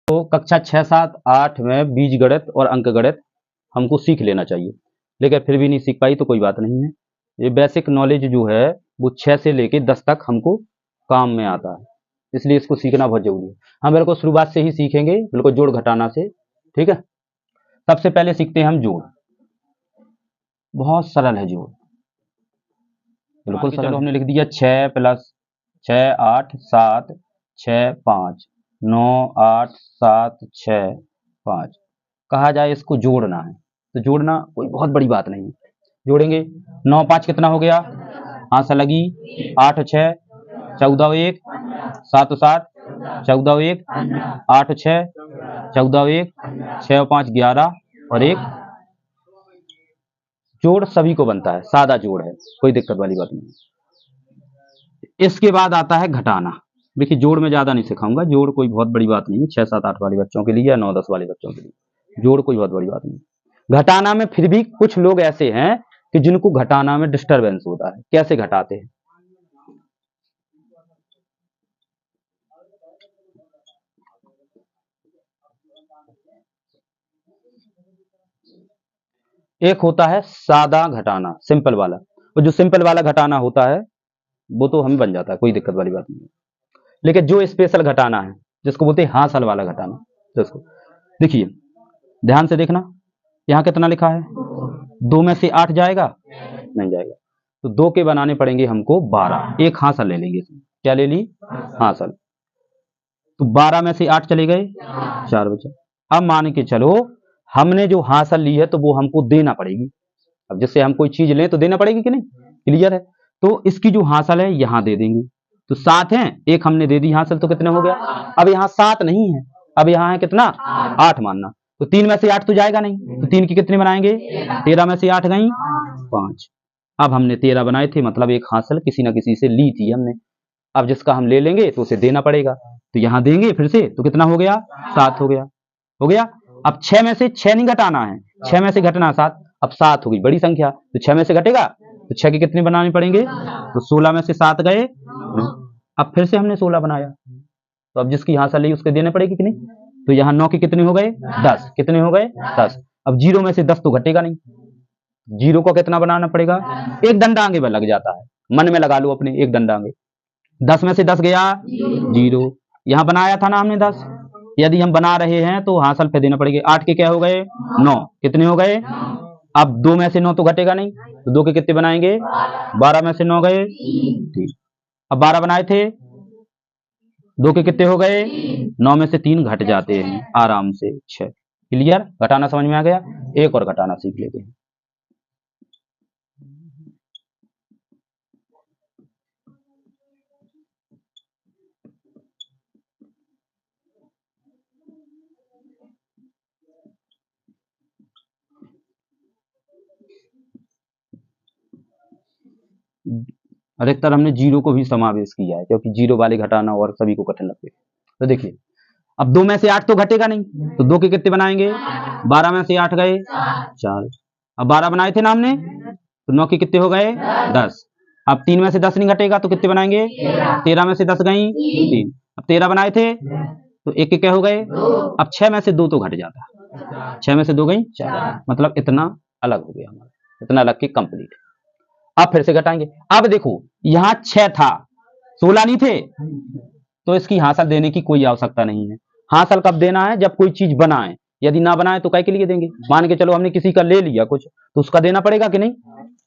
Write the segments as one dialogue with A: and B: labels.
A: तो कक्षा 6, 7, 8 में बीज गणित और अंक गणित हमको सीख लेना चाहिए, लेकिन फिर भी नहीं सीख पाई तो कोई बात नहीं है। ये बेसिक नॉलेज जो है वो 6 से लेके 10 तक हमको काम में आता है, इसलिए इसको सीखना बहुत जरूरी है। हम बिल्कुल शुरुआत से ही सीखेंगे, बिल्कुल जोड़ घटाना से। ठीक है, सबसे पहले सीखते हैं हम जोड़। बहुत सरल है जोड़, बिल्कुल सरल। हमने लिख दिया 6 + 6 8 7 6 5 9 8 7 6 5। कहा जाए इसको जोड़ना है तो जोड़ना कोई बहुत बड़ी बात नहीं है, जोड़ेंगे। 9 5 कितना हो गया, आंसर लगी 8 6 14 1 7 7 14 1 8 6 14 1 6 5 11 और 1। जोड़ सभी को बनता है, सादा जोड़ है, कोई दिक्कत वाली बात नहीं। इसके बाद आता है घटाना। देखिए जोड़ में ज्यादा नहीं सिखाऊंगा, जोड़ कोई बहुत बड़ी बात नहीं है 6 7 8 वाले बच्चों के लिए या 9 10 वाले बच्चों के लिए जोड़ कोई बहुत बड़ी बात नहीं। घटाना में फिर भी कुछ लोग ऐसे हैं कि जिनको घटाना में डिस्टरबेंस होता है। कैसे घटाते हैं, एक होता है सादा घटाना, सिंपल वाला, और जो सिंपल वाला घटाना होता है वो तो हमें बन जाता है, कोई दिक्कत वाली बात नहीं है। लेकिन जो स्पेशल घटाना है जिसको बोलते हैं हासल वाला घटाना, तो इसको देखिए ध्यान से देखना, यहाँ कितना लिखा है, 2 में से 8 जाएगा, नहीं जाएगा, तो 2 के बनाने पड़ेंगे हमको 12। एक हासल ले लेंगे, क्या ले ली, हासल। तो 12 में से 8 चले गए, 4 बचे। अब मान के चलो हमने जो हासिल ली है तो वो हमको देना पड़ेगी। अब जैसे हम कोई चीज लें तो देना पड़ेगी कि नहीं, क्लियर है। तो इसकी जो हासिल है यहां दे देंगे, तो 7 है, एक हमने दे दी हासिल, तो कितने हो गया। अब यहाँ 7 नहीं है, अब यहाँ है कितना, 8 मानना। तो 3 में से 8 तो जाएगा नहीं, तो 3 की कितने बनाएंगे, 13 में से 8 गई 5। अब हमने 13 बनाए थे, मतलब एक हासिल किसी ना किसी से ली थी हमने। अब जिसका हम ले लेंगे तो उसे देना पड़ेगा, तो यहाँ देंगे फिर से, तो कितना हो गया, 7 हो गया, हो गया। अब 6 में से 6 नहीं घटाना है, 6 में से घटना 7, अब 7 हो गई बड़ी संख्या, तो 6 में से घटेगा तो 6 के कितने बनाने पड़ेंगे, तो 16 में से 7 गए। अब फिर से हमने 16 बनाया, तो अब जिसकी हासिल ली उसके देने पड़ेगी कि नहीं। तो यहाँ 9 के कितने हो गए, 10, कितने हो गए 10। अब 0 में से 10 तो घटेगा नहीं, 0 को कितना बनाना पड़ेगा, एक डंडा आगे में लग जाता है, मन में लगा लो अपने, एक डंडा आगे। 10 में से 10 गया 0, यहाँ बनाया था ना हमने 10, यदि हम बना रहे हैं तो हासिल पे देना पड़ेगा। 8 के क्या हो गए 9, कितने हो गए। अब 2 में से 9 तो घटेगा नहीं, तो 2 के कितने बनाएंगे, 12 में से 9 गए 3। अब 12 बनाए थे, 2 के कितने हो गए, 9 में से 3 घट जाते हैं आराम से 6। क्लियर, घटाना समझ में आ गया। एक और घटाना सीख लेते हैं। अधिकतर हमने 0 को भी समावेश किया है, क्योंकि 0 वाले घटाना और सभी को कठिन लगते हैं। तो देखिए अब 2 में से 8 तो घटेगा नहीं, तो 2 के कितने बनाएंगे, 12 में से 8 गए 4। अब 12 बनाए थे ना हमने, तो 9 के कितने हो गए 10। अब 3 में से 10 नहीं घटेगा तो कितने बनाएंगे, 13 में से 10 गई 3। अब 13 बनाए थे तो एक के क्या हो गए। अब 6 में से 2 तो घट जाता, 6 में से 2 गई 4, मतलब इतना अलग हो गया हमारा, इतना अलग के कंप्लीट। अब फिर से घटाएंगे। अब देखो यहाँ 6 था, 16 नहीं थे, तो इसकी हासिल देने की कोई आवश्यकता नहीं है। हासिल कब देना है, जब कोई चीज बनाए, यदि ना बनाए तो काय के लिए देंगे। मान के चलो हमने किसी का ले लिया कुछ, तो उसका देना पड़ेगा कि नहीं,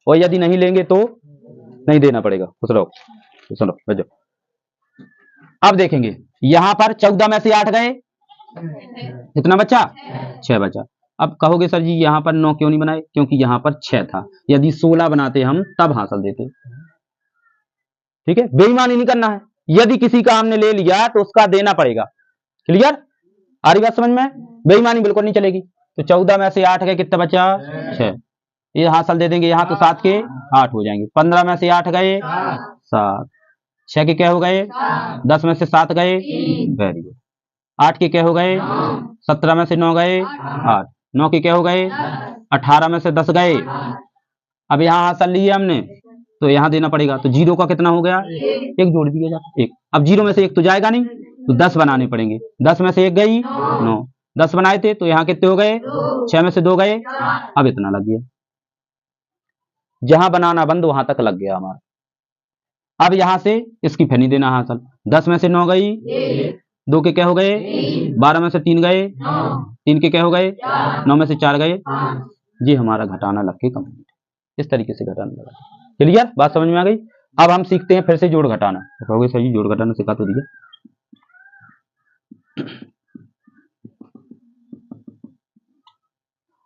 A: और यदि नहीं लेंगे तो नहीं देना पड़ेगा। सुनो बजो। अब देखेंगे यहां पर 14 में से 8 गए, कितना बचा, 6 बचा। अब कहोगे सर जी यहाँ पर 9 क्यों नहीं बनाए, क्योंकि यहाँ पर 6 था, यदि 16 बनाते हम तब हासिल देते। ठीक है, बेईमानी नहीं करना है, यदि किसी का हमने ले लिया तो उसका देना पड़ेगा। क्लियर, आ रही बात समझ में, बेईमानी बिल्कुल नहीं चलेगी। तो 14 में से 8 गए, कितना बचा 6, ये हासिल दे देंगे, यहाँ तो 7 के 8 हो जाएंगे। 15 में से 8 गए 7, 6 के क्या हो गए, 10 में से 7 गए, वेरी गुड। 8 के क्या हो गए, 17 में से 9 गए 8, 9 के क्या हो गए, 18 में से 10 गए। अब यहाँ हासिल ली है हमने, तो यहाँ देना पड़ेगा, तो 0 का कितना हो गया, एक जोड़ दिया जाए एक। अब 0 में से 1 तो जाएगा नहीं, तो 10 बनाने पड़ेंगे। 10 में से 1 गई 9, 10 बनाए थे तो यहाँ कितने हो गए 6 में से 2 गए, अब इतना लग गया। जहां बनाना बंद वहां तक लग गया हमारा। अब यहां से इसकी फैनी देना हासिल। 10 में से 9 गई, 2 के क्या हो गए 12 में से 3 गए, 3 के क्या हो गए 9 में से 4 गए। जी हमारा घटाना लग के कंप्लीट। इस तरीके से घटाना लगा। क्लियर, बात समझ में आ गई। अब हम सीखते हैं फिर से जोड़ घटाना। कहोगे सर जी जोड़ घटाना सिखा तो दिया।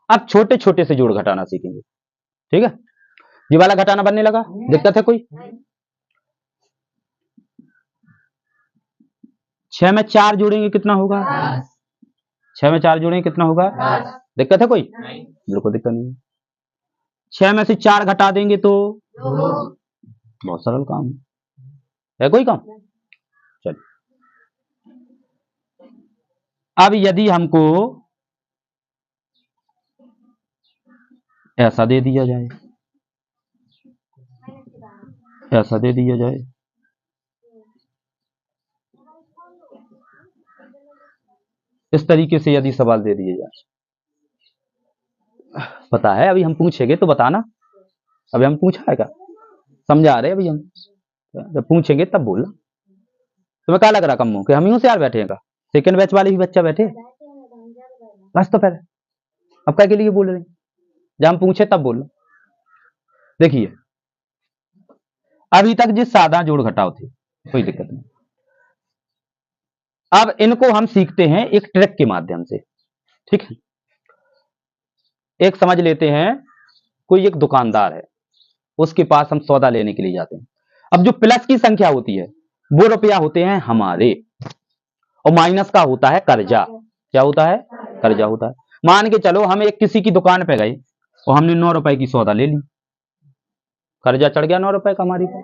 A: अब छोटे छोटे से जोड़ घटाना सीखेंगे। ठीक है, ये वाला घटाना बनने लगा, दिक्कत है कोई? 6 में 4 जोड़ेंगे कितना होगा 6 में 4 जोड़ेंगे कितना होगा दिक्कत है कोई? बिल्कुल दिक्कत नहीं है। 6 में से 4 घटा देंगे तो बहुत सरल काम है कोई काम? चलिए, अब यदि हमको ऐसा दे दिया जाए, ऐसा दे दिया जाए, इस तरीके से यदि सवाल दे दिए जाए, पता है अभी हम पूछेंगे तो बताना। अभी हम पूछा है क्या, समझा रहे अभी हम, जब पूछेंगे तब बोलना। तुम्हें क्या लग रहा कम कि हम ही होशियार बैठे हैं का? सेकंड बैच वाले भी बच्चा बैठे बस, तो फिर अब क्या के लिए बोल रहे हैं? जब हम पूछे तब बोलना। देखिए अभी तक जिस सादा जोड़ घटाव थे कोई दिक्कत नहीं। अब इनको हम सीखते हैं एक ट्रिक के माध्यम से। ठीक है, एक समझ लेते हैं, कोई एक दुकानदार है, उसके पास हम सौदा लेने के लिए जाते हैं। अब जो प्लस की संख्या होती है वो रुपया होते हैं हमारे, और माइनस का होता है कर्जा। क्या होता है? कर्जा होता है। मान के चलो हम एक किसी की दुकान पे गए और हमने 9 रुपए की सौदा ले ली, कर्जा चढ़ गया 9 रुपए का हमारी पर।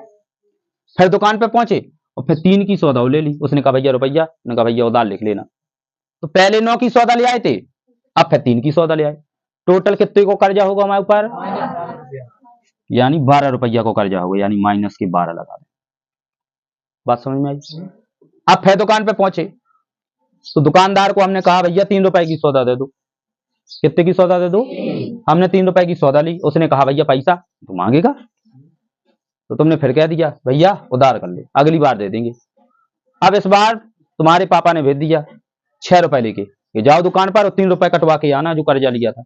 A: फिर दुकान पे पहुंचे और फिर 3 की सौदा ले ली। उसने कहा भैया रुपया, उसने कहा भैया उधार लिख लेना। तो पहले 9 की सौदा ले आए थे, अब फिर 3 की सौदा ले आए। टोटल कितने को कर्जा होगा हमारे ऊपर? यानी 12 रुपया को कर्जा होगा, यानी माइनस के 12 लगा दें। बात समझ में आई? अब फिर दुकान पे पहुंचे तो दुकानदार को हमने कहा भैया 3 रुपए की सौदा दे दो। कितने की सौदा दे दो? हमने 3 रुपए की सौदा ली। उसने कहा भैया पैसा तो मांगेगा, तो तुमने फिर कह दिया भैया उधार कर ले, अगली बार दे देंगे। अब इस बार तुम्हारे पापा ने भेज दिया 6 रुपए लेके, ये जाओ दुकान पर और 3 रुपए कटवा के आना जो कर्जा लिया था।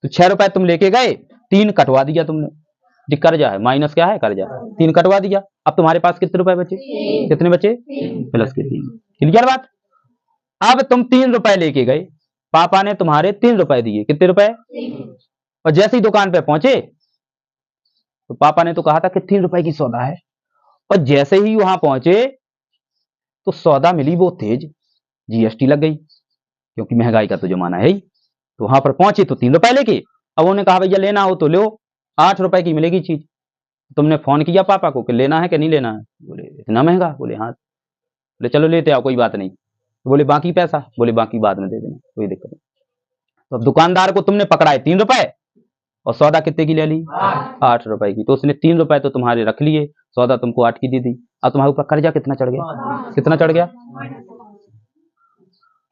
A: तो 6 रुपए तुम लेके गए, 3 कटवा दिया तुमने, जो कर्जा है, माइनस क्या है कर्जा, 3 कटवा दिया। अब तुम्हारे पास कितने रुपए बचे? कितने बचे? प्लस के 3। क्लियर बात? अब तुम 3 रुपए लेके गए, पापा ने तुम्हारे 3 रुपए दिए। कितने रुपए? और जैसे ही दुकान पे पहुंचे तो पापा ने तो कहा था कि 3 रुपए की सौदा है, और जैसे ही वहां पहुंचे तो सौदा मिली वो तेज, जीएसटी लग गई, क्योंकि महंगाई का तो जमाना है ही। तो वहां पर पहुंचे तो 3 रुपए लेके, अब उन्होंने कहा भैया लेना हो तो लो, 8 रुपए की मिलेगी चीज। तुमने फोन किया पापा को कि लेना है कि नहीं लेना है? बोले इतना महंगा? बोले हाँ। बोले चलो लेते आओ, कोई बात नहीं। बोले बाकी पैसा? बोले बाकी बाद में दे देना, कोई दिक्कत नहीं। तो अब दुकानदार को तुमने पकड़ाए 3 रुपए और सौदा कितने की ले ली? 8 रुपए की। तो उसने 3 रुपए तो तुम्हारे रख लिए, सौदा तुमको 8 की दे दी। अब तुम्हारे ऊपर कर्जा कितना चढ़ गया? कितना चढ़ गया?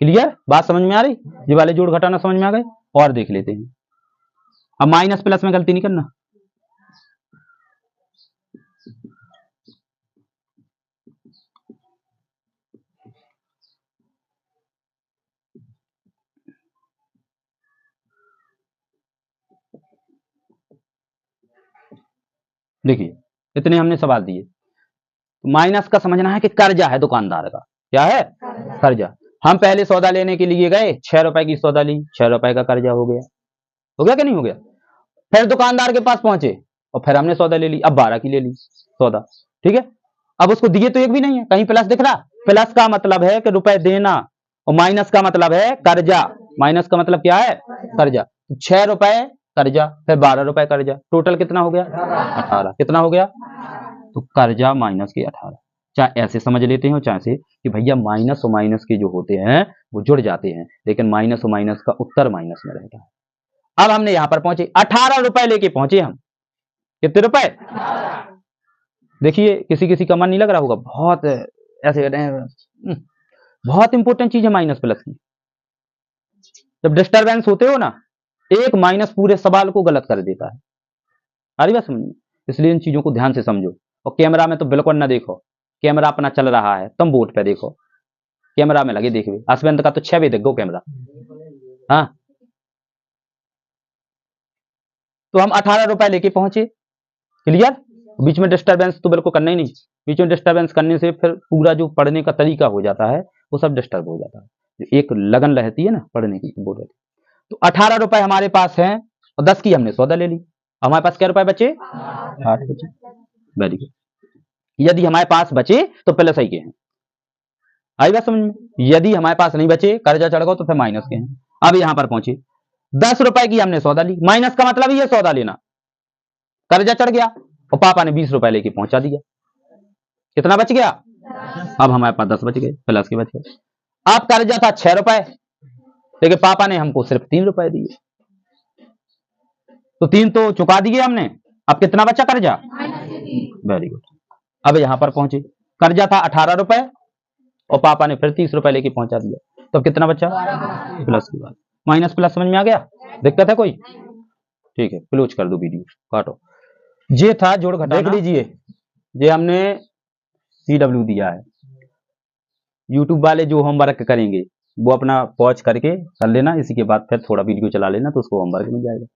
A: क्लियर, बात समझ में आ रही? ये वाले जोड़ घटाना समझ में आ गए? और देख लेते हैं। अब माइनस प्लस में गलती नहीं करना। देखिए इतने हमने सवाल दिए। तो माइनस का समझना है कि कर्जा है दुकानदार का। क्या है? कर्जा। हम पहले सौदा लेने के लिए गए, 6 रुपए की सौदा ली, 6 रुपए का कर्जा हो गया। हो गया कि नहीं हो गया? फिर दुकानदार के पास पहुंचे और फिर हमने सौदा ले ली, अब 12 की ले ली सौदा। ठीक है, अब उसको दिए तो एक भी नहीं है, कहीं प्लस दिख रहा? प्लस का मतलब है कि रुपए देना, और माइनस का मतलब है कर्जा। माइनस का मतलब क्या है? कर्जा। 6 रुपए कर्जा, फिर 12 रुपए कर्जा, टोटल कितना हो गया? 18। कितना हो गया? तो कर्जा माइनस के 18। चाहे ऐसे समझ लेते हो, चाहे से कि भैया माइनस और माइनस के जो होते हैं वो जुड़ जाते हैं, लेकिन माइनस और माइनस का उत्तर माइनस में रहता है। अब हमने यहां पर पहुंचे, 18 रुपए लेके पहुंचे हम। कितने रुपए? देखिए किसी किसी का मन नहीं लग रहा होगा, बहुत ऐसे कहते हैं। बहुत इंपॉर्टेंट चीज है माइनस प्लस की। जब डिस्टरबेंस होते हो ना, एक माइनस पूरे सवाल को गलत कर देता है। आ रही बात समझ में? इसलिए इन चीजों को ध्यान से समझो। और कैमरा में तो बिल्कुल ना देखो, कैमरा अपना चल रहा है, तुम बोर्ड पे देखो, कैमरा में लगे देखो। अश्वंत का तो 6 बजे देखो कैमरा। हाँ, तो हम 18 रुपए लेके पहुंचे। क्लियर? बीच में डिस्टरबेंस तो बिल्कुल करना ही नहीं। बीच में डिस्टरबेंस करने से फिर पूरा जो पढ़ने का तरीका हो जाता है वो सब डिस्टर्ब हो जाता है। एक लगन रहती है ना पढ़ने की, बोल रहे थे। तो 18 रुपए हमारे पास हैं और 10 की हमने सौदा ले ली। हमारे पास क्या रुपए बचे? 8 बचे। Very good. यदि हमारे पास बचे तो प्लस आई के हैं। आई बात समझ में? यदि हमारे पास नहीं बचे, कर्जा चढ़ गया, तो फिर माइनस के हैं। अब यहां पर पहुंचे, 10 रुपए की हमने सौदा ली। माइनस का मतलब ये सौदा लेना, कर्जा चढ़ गया और पापा ने 20 रुपए लेके पहुंचा दिया। कितना बच गया? अब हमारे पास 10 बच गए, प्लस के बच गए। अब कर्जा था 6 रुपए, लेकिन पापा ने हमको सिर्फ 3 रुपए दिए, तो 3 तो चुका दिए हमने। अब कितना बचा कर्जा? Very good. अब यहां पर पहुंचे, कर्जा था 18 रुपए और पापा ने फिर 30 रुपए लेके पहुंचा दिया, तो अब कितना बचा? प्लस की बात। माइनस प्लस समझ में आ गया? दिक्कत है कोई? ठीक है, क्लोज कर दो वीडियो, काटो। ये था जोड़ घटाना। देख लीजिए, ये हमने CW दिया है। यूट्यूब वाले जो होमवर्क करेंगे वो अपना पॉज करके कर लेना, इसी के बाद फिर थोड़ा वीडियो चला लेना, तो उसको होमवर्क मिल जाएगा।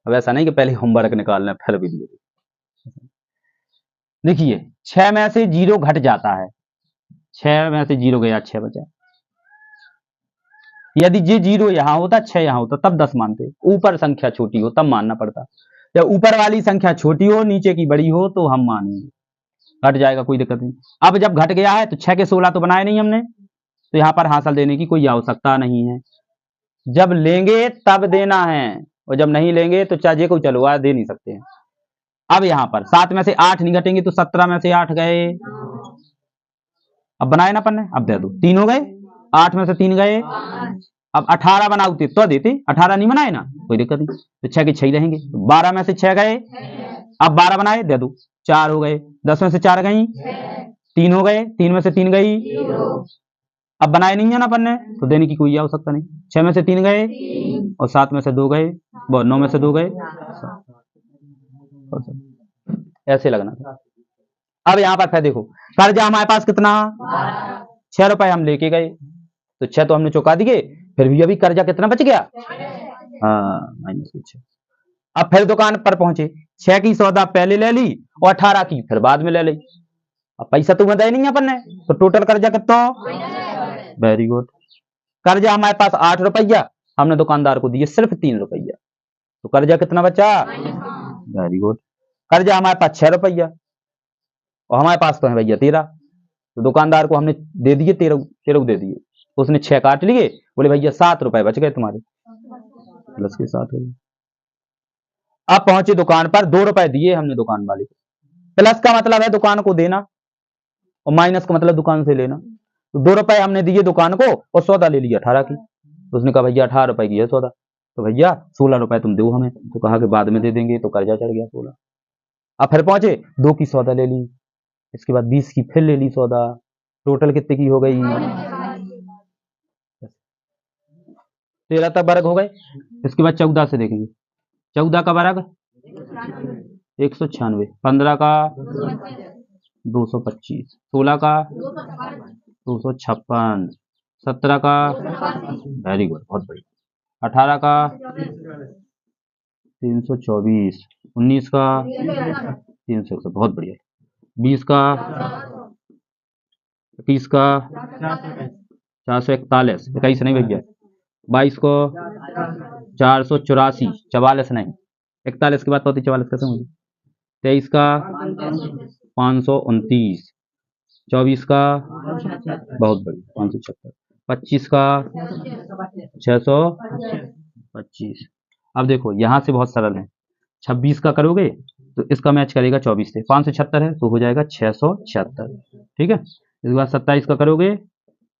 A: अब ऐसा नहीं कि पहले होमवर्क निकालना फिर वीडियो। देखिए, 6 में से 0 घट जाता है। 6 में से 0 गया, 6 बचा। यदि ये 0 यहां होता, 6 यहां होता, तब 10 मानते। ऊपर संख्या छोटी हो तब मानना पड़ता। जब ऊपर वाली संख्या छोटी हो, नीचे की बड़ी हो, तो हम मानेंगे। घट जाएगा, कोई दिक्कत नहीं। अब जब घट गया है तो 6 के 16 तो बनाए नहीं हमने, तो यहां पर हासिल देने की कोई आवश्यकता नहीं है। जब लेंगे तब देना है, और जब नहीं लेंगे तो चाहे को चलो दे नहीं सकते हैं। अब यहां पर 7 में से 8 नहीं घटेंगे, तो 17 में से 8 गए। अब बनाए ना पन्ने, अब दे दो, 3 हो गए। 8 में से 3 गए। अब 18 बनाते तो देते, 18 नहीं बनाए ना, कोई दिक्कत नहीं, तो 6 के 6 रहेंगे। 12 में से 6 गए, अब 12 बनाए, दे दो, 4 हो गए। 10 में से 4 गई, 3 हो गए। 3 में से 3 गई, अब बनाए नहीं है ना पन्ने, तो देने की कोई आवश्यकता नहीं। 6 में से 3 गए और 7 में से 2 गए, 9 में से 2 गए। ऐसे लगना था। अब यहां पर फिर देखो, कर्जा हमारे पास कितना? 6 रुपए हम लेके गए, तो 6 तो हमने चुका दिए, फिर भी अभी कर्जा कितना बच गया? हाँ, -6। अब फिर दुकान पर पहुंचे, 6 की सौदा पहले ले ली और 18 की फिर बाद में ले ली। अब पैसा तो दे नहीं अपन ने, तो टोटल कर्जा कितना? Very good. कर्जा हमारे पास 8 रुपया, हमने दुकानदार को दिए सिर्फ 3 रुपया, तो कर्जा कितना बचा? Very good. कर्जा हमारे पास 6 रुपया और हमारे पास तो है भैया 13, तो दुकानदार को हमने दे दिए 13 दे दिए, उसने 6 काट लिए, बोले भैया 7 रुपए बच गए तुम्हारे, प्लस के 7 हो गए। अब पहुंचे दुकान पर, 2 रुपए दिए हमने दुकान वाले को। प्लस का मतलब है दुकान को देना और माइनस का मतलब दुकान से लेना। तो 2 रुपए हमने दिए दुकान को और सौदा ले लिया 18 की। तो उसने कहा भैया 18 रुपए की है सौदा, तो भैया 16 रुपए तुम दो हमें, तो कहा कि बाद में दे देंगे, तो कर्जा चढ़ गया 16। अब फिर पहुंचे, 2 की सौदा ले ली, इसके बाद 20 की फिर ले ली सौदा, टोटल कितने की हो गई? 13 तक वर्ग हो गए। इसके बाद 14 से देखेंगे, 14 का वर्ग 196, 15 का 225, 16 का 256, 17 का वेरी गुड, बहुत बढ़िया, 18 का 324, 19 का 361, बहुत बढ़िया, 20 का 21 का 441, 21 नहीं भैया, 22 को 484, 44 नहीं, 41 के बाद तो 44 कैसे होंगे, 23 का 529, 24 का बहुत बढ़िया 576, 25 का 625। अब देखो यहाँ से बहुत सरल है, 26 का करोगे तो इसका मैच करेगा 24 से, 576 है तो हो जाएगा 676, ठीक है। इसके बाद 27 का करोगे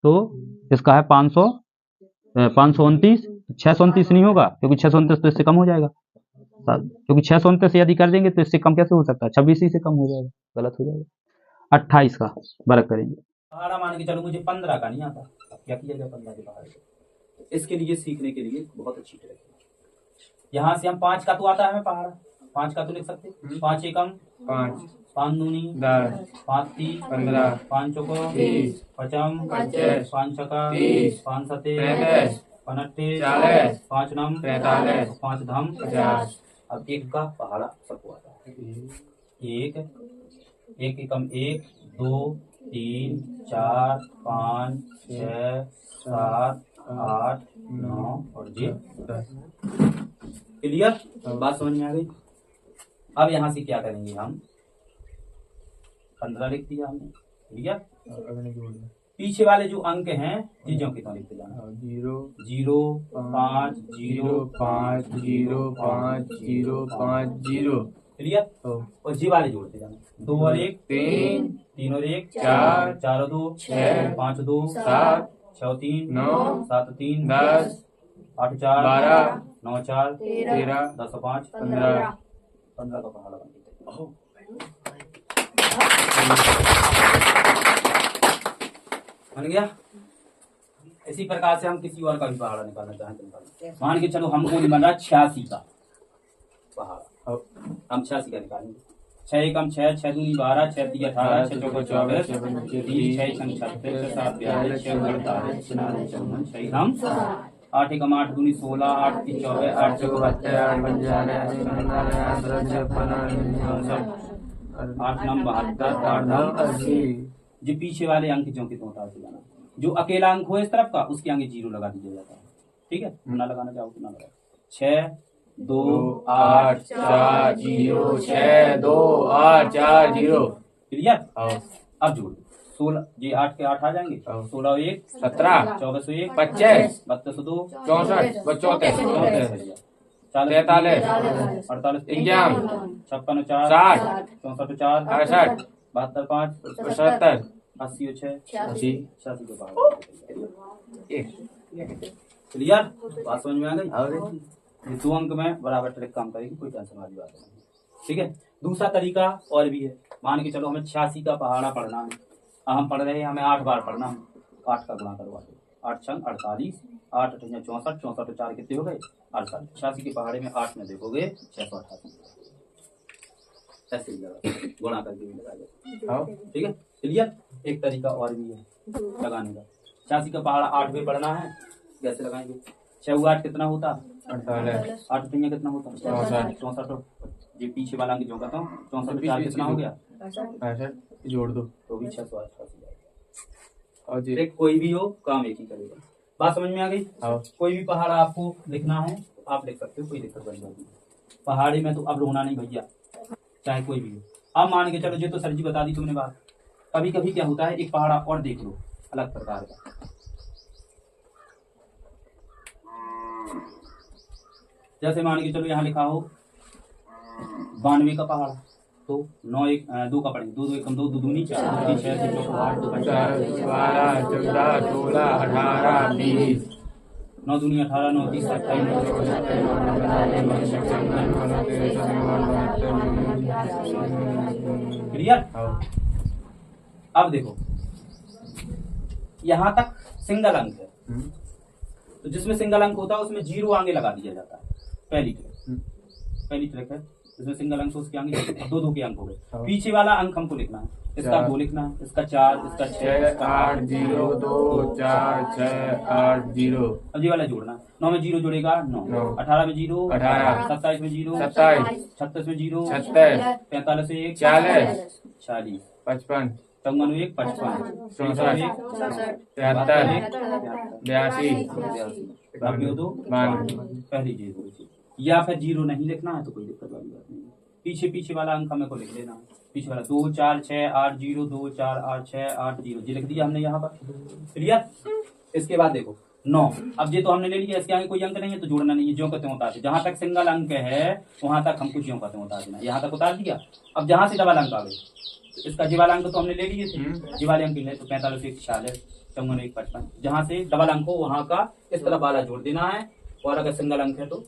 A: तो इसका है 529, 629 नहीं होगा क्योंकि 629 तो इससे कम हो जाएगा, क्योंकि 629 यदि कर देंगे तो इससे कम कैसे हो सकता है, 26 ही से कम हो जाएगा, गलत हो जाएगा। 28 का वर्ग करेंगे, पहाड़ा मान के चलो मुझे 15 का नहीं आता, अब क्या किया जाए 15 के पहाड़े को। इसके लिए सीखने के लिए बहुत अच्छी ट्रिक है। यहाँ से हम 5 का तो आता है हमें पहाड़ा, 5 का तो लिख सकते, 5 एकम 5, 5 दूनी 10, 5 तीन 15, 5 चौको 30, पचम 25, 5 छका 30, 5 सते 35, 5 40, 5 नम 45, 5 धम 50। अब 1 का पहाड़ा सबको आता है। 1 एकम 1, 2, 3, 4, 5, 6, 7, 8, 9 और ये 10। क्लियर, बात समझ में आ गई। अब यहाँ से क्या करेंगे हम, 15 लिख दिया हमने, क्लियर। पीछे वाले जो अंक हैं चीजों की तो लिखते जाना, 0 0 5 0 5 0 5 0 5 0, क्लियर। और जी वाले जोड़ते जाना, 2 और 1 3, 3 और 1 4, 4 और 2 6, 5 2 7, 6 और 3 9, 7 और 3 10, 8 4 12, 9 4 13, 10 और 5 15, 15 का पहाड़ा बन गया। बन गया। इसी प्रकार से हम किसी और का भी पहाड़ा निकालना चाहें तो निकालें। मान के चलो हमको बन रहा 86 का पहाड़ा, हम 86 का निकालेंगे। 6 एकम 6, 6 दूनी 12, 6 तीन 18, 6 चौको 24, 3 6 छंग 36, 6 7 42, 6 48, 6 9 54, 6 हम 8 एकम 8 दूनी 16, 8 तीन 24, 8 चौको 32, 8 पंजे 8 नम 72, 8 धम 80। जो पीछे वाले अंक जो कि उतार से जाना, जो अकेला अंक हो इस तरफ का उसके आगे 0 लगा दिया जाता है, ठीक है। ना लगाना चाहो तो ना लगा। 6 2 8 4 0 6 2 8 4 0, क्लियर। अब जोड़ 16, ये 8 के 8 आ जाएंगे, 16 और 1 17, 24 और 1 25, 32 और 2 64, 34 34, 43 48 56 4 60 64 4 68 72 5 75 80 और 6 86 के बाद, क्लियर। बात समझ में आ गई। ये 2 अंक में बराबर ट्रिक काम करेगी, कोई टेंशन वाली बात नहीं, ठीक है। दूसरा तरीका और भी है। मान के चलो हमें 86 का पहाड़ा पढ़ना है, हम पढ़ रहे हैं, हमें 8 बार पढ़ना है। 8 का गुणा करवा दो, 8 छंग 48, 8 8 64, 64 4 कितने हो गए 48। 86 के पहाड़े में 8 में देखोगे 688, ऐसे ही गुणा करके भी लगाएगा, ठीक है, क्लियर। एक तरीका और भी है लगाने का। 86 का पहाड़ा 8 में पढ़ना है, कैसे लगाएंगे। 6 8 कितना होता 48, 8 3 कितना होता 64, ये पीछे वाला अंक जो कहता हूँ 64 4 कितना हो गया 65, जोड़ दो तो भी 688 और एक कोई भी हो काम एक ही करेगा। बात समझ में आ गई। कोई भी पहाड़ा आपको लिखना है आप लिख सकते हो, कोई दिक्कत वाली बात नहीं। पहाड़ी में तो अब रोना नहीं भैया, चाहे कोई भी हो। अब मान के चलो ये तो सर जी बता दी तुमने बात। कभी कभी क्या होता है एक पहाड़ा और देख लो अलग प्रकार का। जैसे मान के चलो यहाँ लिखा हो 92 का पहाड़ा, तो 9 1 2 का पढ़ेंगे, 2 2 1 2 2 दूनी 4 3 6 6 4 8 2 12 14 16 18 20, 9 दूनी 18 9 30 27 क्लियर। अब देखो यहाँ तक सिंगल अंक है, तो जिसमें सिंगल अंक होता है उसमें 0 आगे लगा दिया जाता है। पहली ट्रिक है, इसमें सिंगल अंक उसके आगे 2 के अंक हो गए। पीछे वाला अंक हमको लिखना है, इसका 2 लिखना है, इसका 4, इसका 6 8 0 2 4 6 8 0। अब ये वाला जोड़ना है, 9 में 0 जोड़ेगा 9, 18 में 0 18, 27 में 0 27, 36 में 0 36, 45 में 1 40 40, 55 54 में 1 55, 64 73 82 पहली चीज। या फिर 0 नहीं लिखना है तो कोई दिक्कत वाली बात नहीं। पीछे वाला अंक हमें को लिख लेना है, पीछे वाला 2 4 6 8 0 2 4 8 6 8 0 जी लिख दिया हमने यहाँ पर, क्लियर। इसके बाद देखो 9, अब ये तो हमने ले लिया, इसके आगे कोई अंक नहीं है तो जोड़ना नहीं है, जो कहते हैं उतार दे। जहां तक सिंगल अंक है वहां तक हमको जो कहते हैं उतार देना, यहाँ तक उतार दिया। अब जहां से डबल अंक आ गए, इसका जीवाला अंक तो हमने ले लिए थे, जीवाले अंक ले तो 45 1 46 54 1 55, जहां से डबल अंक हो वहां का इस तरफ वाला जोड़ देना है, और अगर सिंगल अंक है तो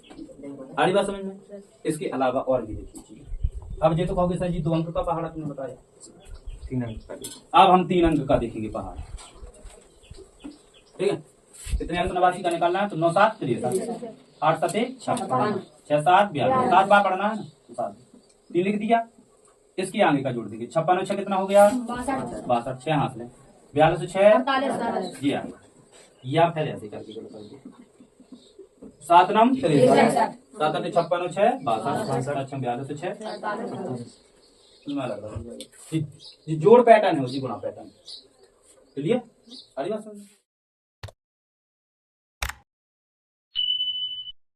A: आड़ी बात समझ में। इसके अलावा और भी देखिए, अब ये तो कहोगे सर जी 2 अंक का पहाड़ा तुमने बताया,
B: 3 अंक का देखिए।
A: अब हम 3 अंक का देखेंगे पहाड़। ठीक है, कितने अंक नवासी का निकालना है? तो 9 7 63, 8 7 56, 6 7 42, 7 बार पढ़ना है ना, तो 7 3 लिख दिया। इसकी आगे का जोड़ देंगे। 56 और 6 कितना हो गया? 62, 6 हाथ लें, 42 6 जी हाँ, या फिर ऐसे करके 7 नम 63, 7 8 56 और 6 62, 42 6 जोड़ पैटर्न है, उसी गुणा पैटर्न। चलिए, अरे बात समझ।